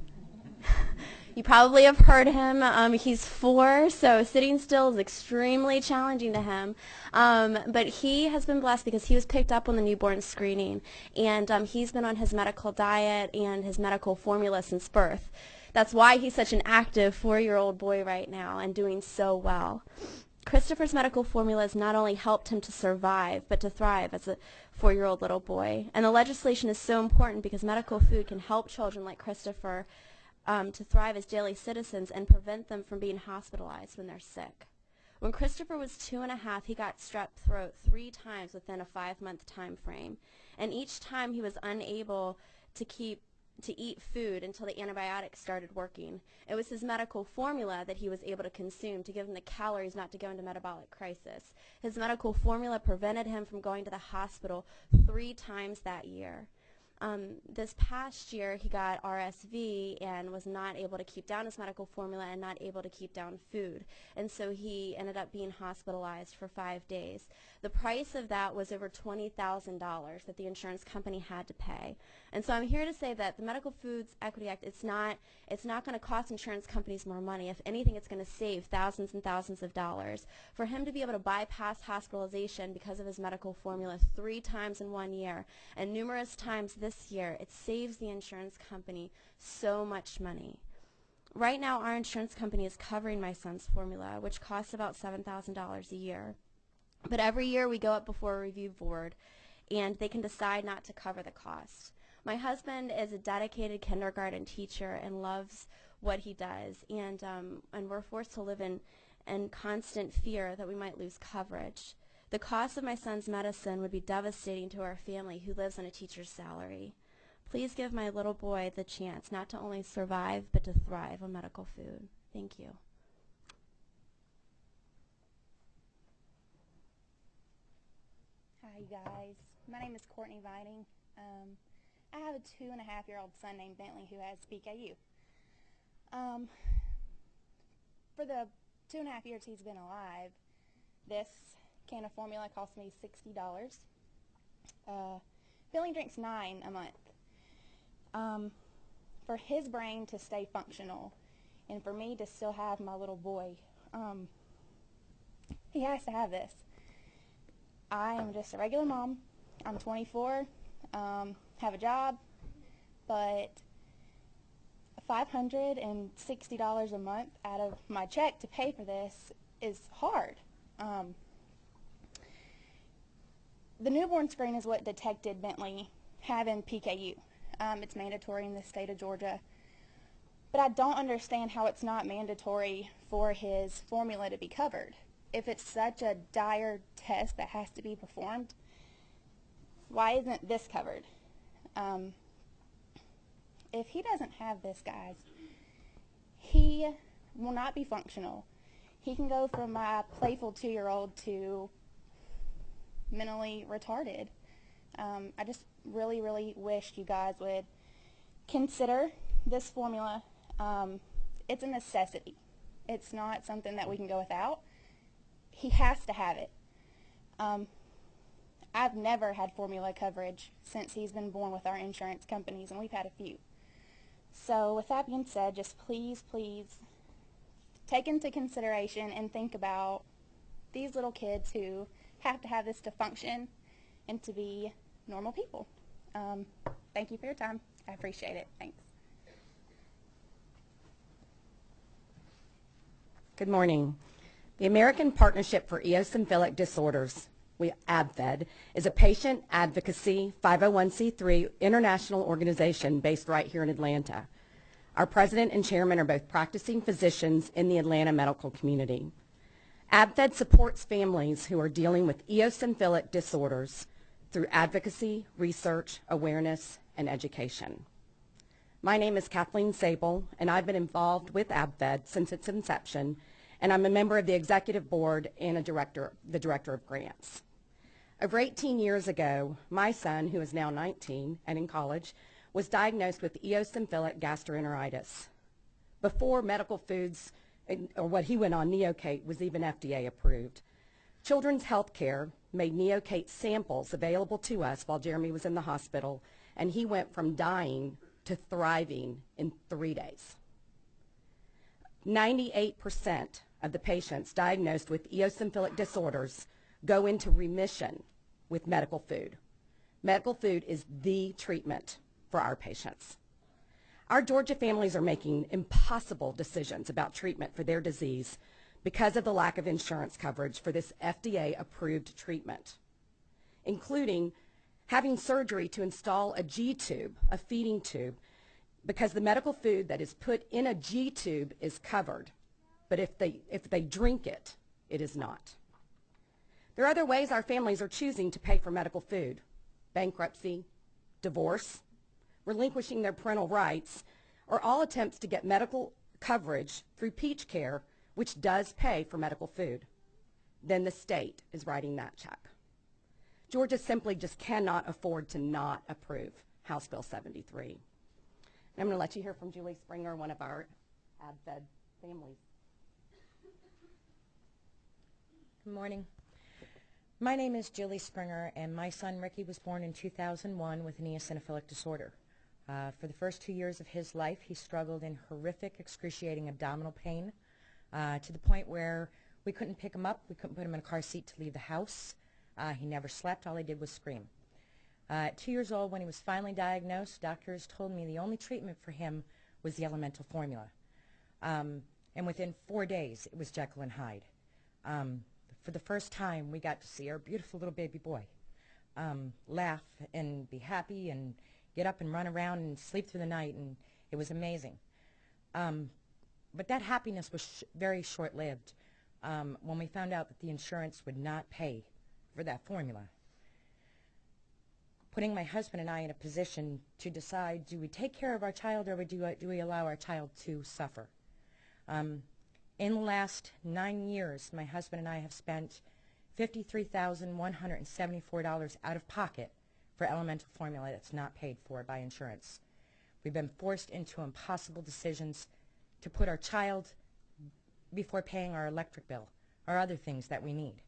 You probably have heard him. He's 4, so sitting still is extremely challenging to him. But he has been blessed because he was picked up on the newborn screening, and he's been on his medical diet and his medical formula since birth. That's why he's such an active 4-year-old boy right now and doing so well. Christopher's medical formula has not only helped him to survive, but to thrive as a 4-year-old little boy. And the legislation is so important because medical food can help children like Christopher to thrive as daily citizens and prevent them from being hospitalized when they're sick. When Christopher was 2.5, he got strep throat 3 times within a 5-month time frame. And each time he was unable to eat food until the antibiotics started working. It was his medical formula that he was able to consume to give him the calories not to go into metabolic crisis. His medical formula prevented him from going to the hospital 3 times that year. This past year he got RSV and was not able to keep down his medical formula and not able to keep down food. And so he ended up being hospitalized for 5 days. The price of that was over $20,000 that the insurance company had to pay. And so I'm here to say that the Medical Foods Equity Act, it's not going to cost insurance companies more money. If anything, it's going to save thousands and thousands of dollars. For him to be able to bypass hospitalization because of his medical formula 3 times in 1 year and numerous times this year, it saves the insurance company so much money. Right now, our insurance company is covering my son's formula, which costs about $7,000 a year. But every year we go up before a review board, and they can decide not to cover the cost. My husband is a dedicated kindergarten teacher and loves what he does, and we're forced to live in constant fear that we might lose coverage. The cost of my son's medicine would be devastating to our family who lives on a teacher's salary. Please give my little boy the chance not to only survive but to thrive on medical food. Thank you. Hi, you guys. My name is Courtney Vining. I have a 2.5-year-old son named Bentley who has PKU. For the 2.5 years he's been alive, this can of formula cost me $60. Billy drinks 9 a month. For his brain to stay functional and for me to still have my little boy, he has to have this. I am just a regular mom. I'm 24, have a job, but $560 a month out of my check to pay for this is hard. The newborn screen is what detected Bentley having PKU. It's mandatory in the state of Georgia, but I don't understand how it's not mandatory for his formula to be covered. If it's such a dire test that has to be performed, why isn't this covered? If he doesn't have this, guys, he will not be functional. He can go from my playful 2-year-old to mentally retarded. I just really, really wish you guys would consider this formula. It's a necessity. It's not something that we can go without. He has to have it. I've never had formula coverage since he's been born with our insurance companies, and we've had a few. So with that being said, just please, please take into consideration and think about these little kids who have to have this to function and to be normal people. Thank you for your time. I appreciate it. Thanks. Good morning. The American Partnership for Eosinophilic Disorders, ABFED, is a patient advocacy 501c3 international organization based right here in Atlanta. Our president and chairman are both practicing physicians in the Atlanta medical community. ABFED supports families who are dealing with eosinophilic disorders through advocacy, research, awareness, and education. My name is Kathleen Sable, and I've been involved with ABFED since its inception, and I'm a member of the executive board and the director of grants. Over 18 years ago, my son, who is now 19 and in college, was diagnosed with eosinophilic gastroenteritis. Before Medical Foods or what he went on, Neocate, was even FDA approved. Children's Health Care made Neocate samples available to us while Jeremy was in the hospital, and he went from dying to thriving in 3 days. 98% of the patients diagnosed with eosinophilic disorders go into remission with medical food. Medical food is the treatment for our patients. Our Georgia families are making impossible decisions about treatment for their disease because of the lack of insurance coverage for this FDA-approved treatment, including having surgery to install a G-tube, a feeding tube, because the medical food that is put in a G-tube is covered, but if they drink it, it is not. There are other ways our families are choosing to pay for medical food: bankruptcy, divorce, relinquishing their parental rights, or all attempts to get medical coverage through Peach Care, which does pay for medical food. Then the state is writing that check. Georgia simply just cannot afford to not approve House Bill 73. And I'm going to let you hear from Julie Springer, one of our AdFed families. Good morning. My name is Julie Springer, and my son Ricky was born in 2001 with an eosinophilic disorder. For the first 2 years of his life, he struggled in horrific, excruciating abdominal pain to the point where we couldn't pick him up, we couldn't put him in a car seat to leave the house. He never slept, all he did was scream. At 2 years old, when he was finally diagnosed, doctors told me the only treatment for him was the elemental formula. And within 4 days, it was Jekyll and Hyde. For the first time, we got to see our beautiful little baby boy laugh and be happy and get up and run around and sleep through the night, and it was amazing. But that happiness was very short-lived when we found out that the insurance would not pay for that formula, putting my husband and I in a position to decide, do we take care of our child, or do we allow our child to suffer? In the last 9 years, my husband and I have spent $53,174 out of pocket for elemental formula that's not paid for by insurance. We've been forced into impossible decisions to put our child before paying our electric bill or other things that we need.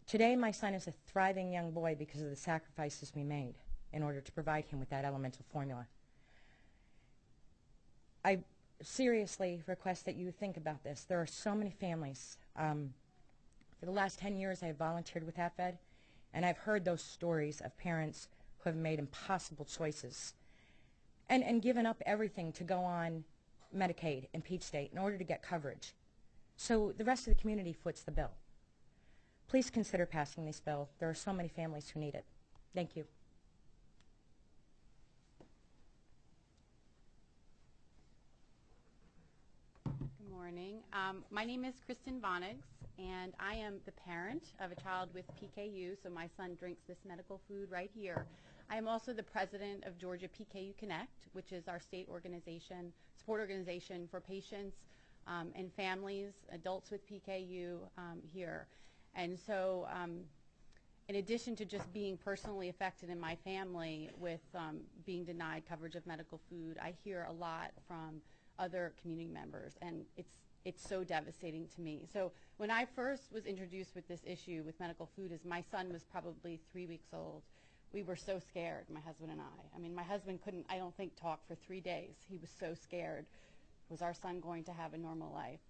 Today, my son is a thriving young boy because of the sacrifices we made in order to provide him with that elemental formula. I seriously request that you think about this. There are so many families. For the last 10 years, I have volunteered with AdFed, and I've heard those stories of parents who have made impossible choices and given up everything to go on Medicaid and Peach State in order to get coverage. So the rest of the community foots the bill. Please consider passing this bill. There are so many families who need it. Thank you. Good morning. My name is Kristen Vonnegs, and I am the parent of a child with PKU, so my son drinks this medical food right here. I am also the president of Georgia PKU Connect, which is our state organization, support organization for patients and families, adults with PKU here. And so in addition to just being personally affected in my family with being denied coverage of medical food, I hear a lot from other community members, and it's so devastating to me. So when I first was introduced with this issue with medical food, as my son was probably 3 weeks old, we were so scared, my husband and I. I mean, my husband couldn't, I don't think, talk for 3 days. He was so scared. Was our son going to have a normal life?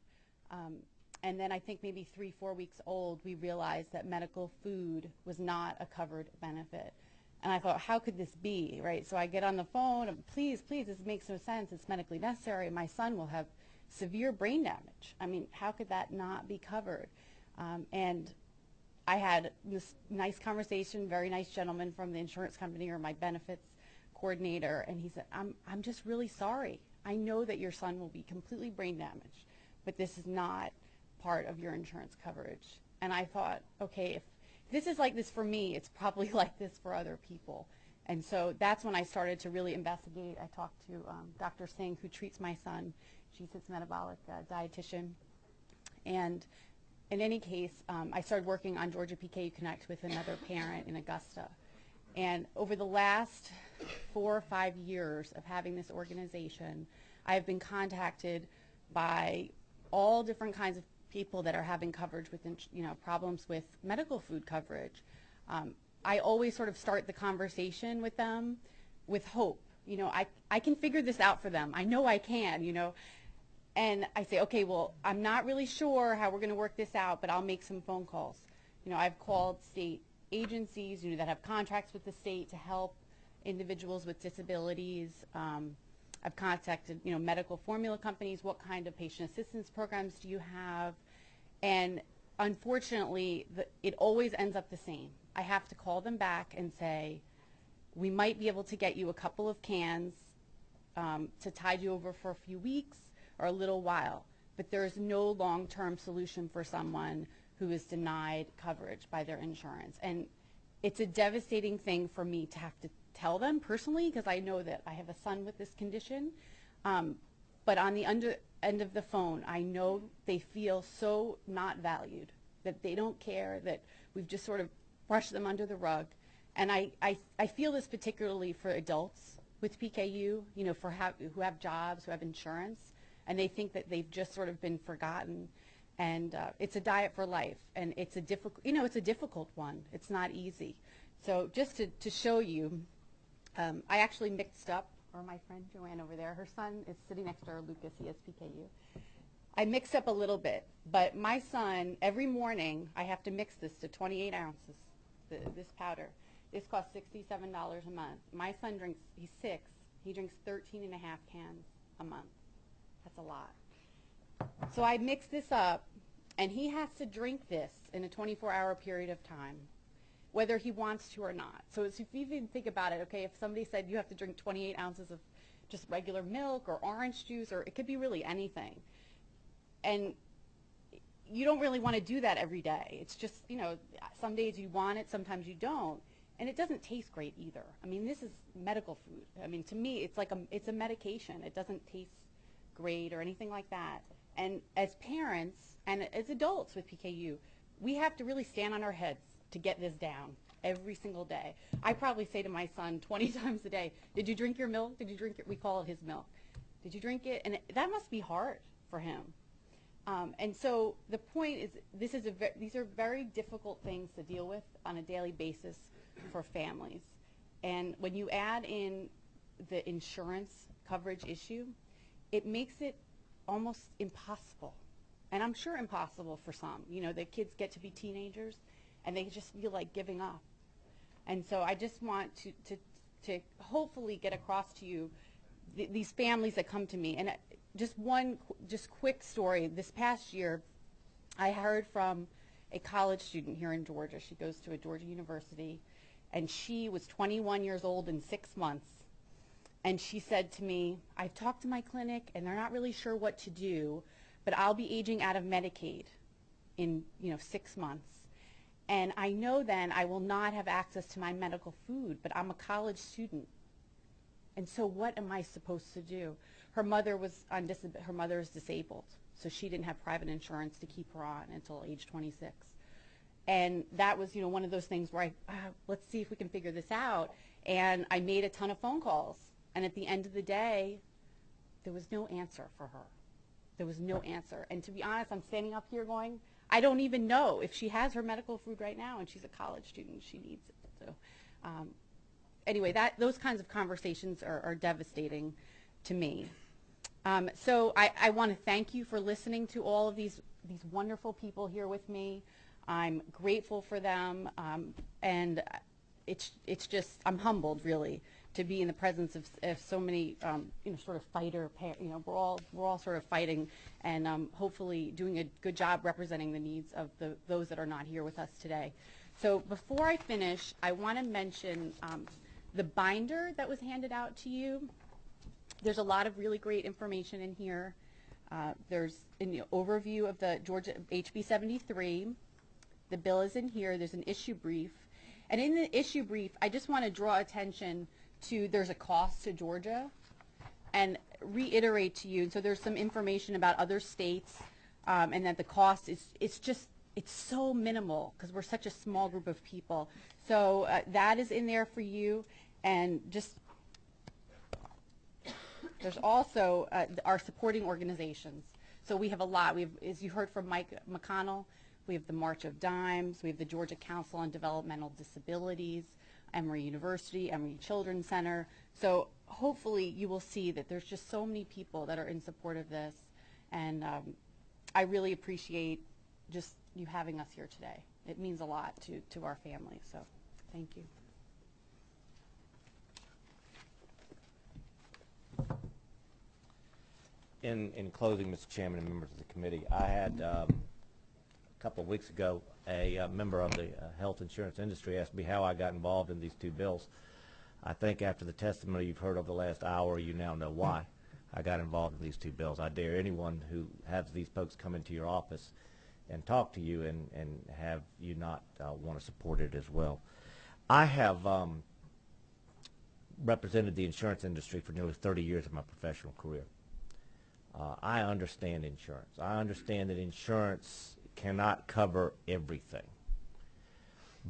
And then I think maybe 3, 4 weeks old, we realized that medical food was not a covered benefit. And I thought, how could this be, right? So I get on the phone, and please, this makes no sense. It's medically necessary. My son will have severe brain damage. I mean, how could that not be covered? And I had this nice conversation, very nice gentleman from the insurance company or my benefits coordinator, and he said, I'm just really sorry. I know that your son will be completely brain damaged, but this is not part of your insurance coverage. And I thought, okay, if this is like this for me, it's probably like this for other people. And so that's when I started to really investigate. I talked to Dr. Singh, who treats my son. She's his metabolic dietitian. And in any case, I started working on Georgia PKU Connect with another parent in Augusta. And over the last 4 or 5 years of having this organization, I have been contacted by all different kinds of people that are having coverage with, problems with medical food coverage. I always sort of start the conversation with them with hope. I can figure this out for them. I know I can, And I say, okay, well, I'm not really sure how we're going to work this out, but I'll make some phone calls. I've called state agencies, that have contracts with the state to help individuals with disabilities. I've contacted, medical formula companies. What kind of patient assistance programs do you have? And unfortunately, it always ends up the same. I have to call them back and say, we might be able to get you a couple of cans to tide you over for a few weeks or a little while, but there is no long-term solution for someone who is denied coverage by their insurance. And it's a devastating thing for me to have to tell them personally, because I know that I have a son with this condition. But on the end of the phone, I know they feel so not valued, that they don't care, that we've just sort of brushed them under the rug. And I feel this particularly for adults with PKU, who have jobs, who have insurance, and they think that they've just sort of been forgotten. And it's a diet for life, and it's a difficult one. It's not easy. So just to show you, I actually mixed up, or my friend Joanne over there, her son is sitting next to her, Lucas, he has PKU. I mixed up a little bit, but my son, every morning, I have to mix this to 28 ounces, this powder. This costs $67 a month. My son drinks, he's 6, he drinks 13 and a half cans a month. That's a lot. So I mix this up, and he has to drink this in a 24-hour period of time, whether he wants to or not. So if you even think about it, okay, if somebody said you have to drink 28 ounces of just regular milk or orange juice, or it could be really anything, and you don't really want to do that every day. It's just, some days you want it, sometimes you don't, and it doesn't taste great either. I mean, this is medical food. I mean, to me, it's a medication. It doesn't taste great or anything like that. And as parents and as adults with PKU, we have to really stand on our heads to get this down every single day. I probably say to my son 20 times a day, did you drink your milk? Did you drink it? We call it his milk. Did you drink it? And that must be hard for him. And so the point is, these are very difficult things to deal with on a daily basis for families. And when you add in the insurance coverage issue, it makes it almost impossible. And I'm sure impossible for some. The kids get to be teenagers and they just feel like giving up. And so I just want to hopefully get across to you these families that come to me. And just quick story. This past year, I heard from a college student here in Georgia. She goes to a Georgia university, and she was 21 years old in 6 months. And she said to me, I've talked to my clinic, and they're not really sure what to do, but I'll be aging out of Medicaid in 6 months. And I know then I will not have access to my medical food, but I'm a college student. And so what am I supposed to do? Her mother is disabled, so she didn't have private insurance to keep her on until age 26. And that was, one of those things where let's see if we can figure this out. And I made a ton of phone calls. And at the end of the day, there was no answer for her. There was no answer. And to be honest, I'm standing up here going, I don't even know if she has her medical food right now, and she's a college student. She needs it. So anyway, those kinds of conversations are devastating to me. So I want to thank you for listening to all of these wonderful people here with me. I'm grateful for them, and it's just, I'm humbled really to be in the presence of so many sort of fighter, we're all sort of fighting, and hopefully doing a good job representing the needs of those that are not here with us today. So before I finish, I want to mention the binder that was handed out to you. There's a lot of really great information in here. There's an overview of the Georgia HB 73. The bill is in here. There's an issue brief. And in the issue brief, I just want to draw attention to there's a cost to Georgia and reiterate to you. So there's some information about other states and that the cost is, it's so minimal because we're such a small group of people. So that is in there for you. And just There's also our supporting organizations. So we have a lot. We have, as you heard from Mike McConnell, we have the March of Dimes, we have the Georgia Council on Developmental Disabilities, Emory University, Emory Children's Center. So hopefully you will see that there's just so many people that are in support of this, and I really appreciate just you having us here today. It means a lot to our family, so thank you. In closing, Mr. Chairman and members of the committee, I had a couple of weeks ago a member of the health insurance industry asked me how I got involved in these two bills. I think after the testimony you've heard over the last hour, you now know why I got involved in these two bills. I dare anyone who has these folks come into your office and talk to you and have you not want to support it as well. I have represented the insurance industry for nearly 30 years of my professional career. I understand insurance. I understand that insurance cannot cover everything.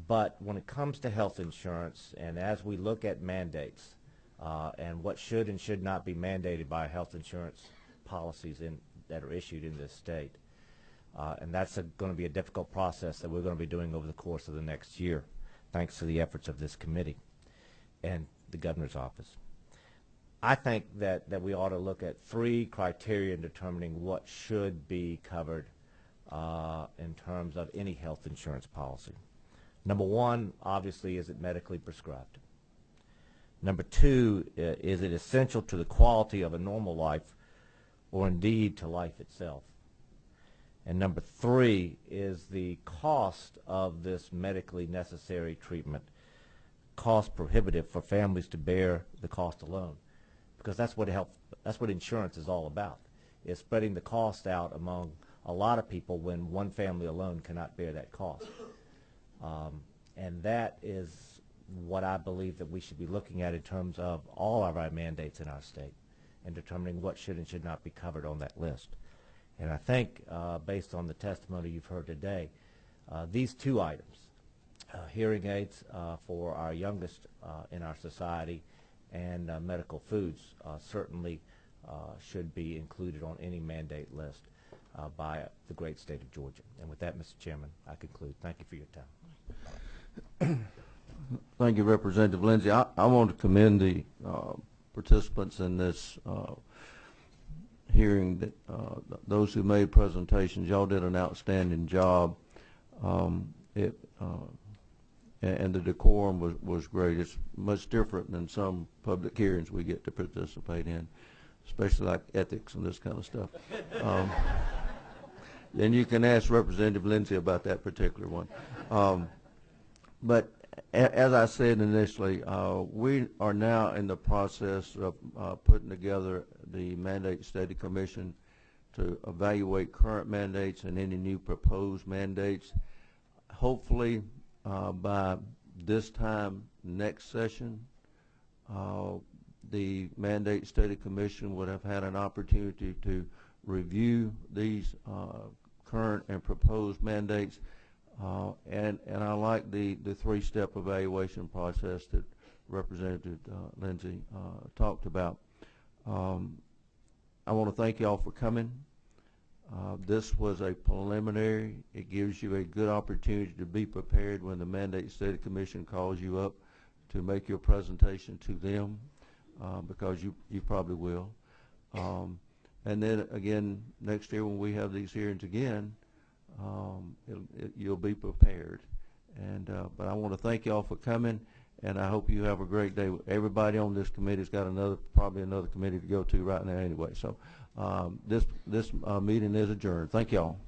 But when it comes to health insurance, and as we look at mandates and what should and should not be mandated by health insurance policies that are issued in this state, and that's going to be a difficult process that we're going to be doing over the course of the next year, thanks to the efforts of this committee and the governor's office. I think that we ought to look at 3 criteria in determining what should be covered in terms of any health insurance policy. Number 1, obviously, is it medically prescribed? Number 2, is it essential to the quality of a normal life or indeed to life itself? And number 3, is the cost of this medically necessary treatment cost prohibitive for families to bear the cost alone? Because that's what insurance is all about, is spreading the cost out among a lot of people when one family alone cannot bear that cost. And that is what I believe that we should be looking at in terms of all of our mandates in our state and determining what should and should not be covered on that list. And I think based on the testimony you've heard today, these 2 items, hearing aids for our youngest in our society and medical foods certainly should be included on any mandate list by the great state of Georgia. And with that, Mr. Chairman, I conclude. Thank you for your time. Thank you, Representative Lindsay. I want to commend the participants in this hearing, that those who made presentations. Y'all did an outstanding job. And the decorum was great. It's much different than some public hearings we get to participate in, especially like ethics and this kind of stuff. And you can ask Representative Lindsay about that particular one. But as I said initially, we are now in the process of putting together the Mandate Study Commission to evaluate current mandates and any new proposed mandates. Hopefully, by this time next session, the Mandate Study Commission would have had an opportunity to review these current and proposed mandates, and I like the 3-step evaluation process that Representative Lindsay talked about. I want to thank you all for coming. This was a preliminary. It gives you a good opportunity to be prepared when the Mandate Study Commission calls you up to make your presentation to them, because you probably will. And then again, next year when we have these hearings again, you'll be prepared. And but I want to thank you all for coming, and I hope you have a great day. Everybody on this committee's got probably another committee to go to right now anyway. So this meeting is adjourned. Thank you all.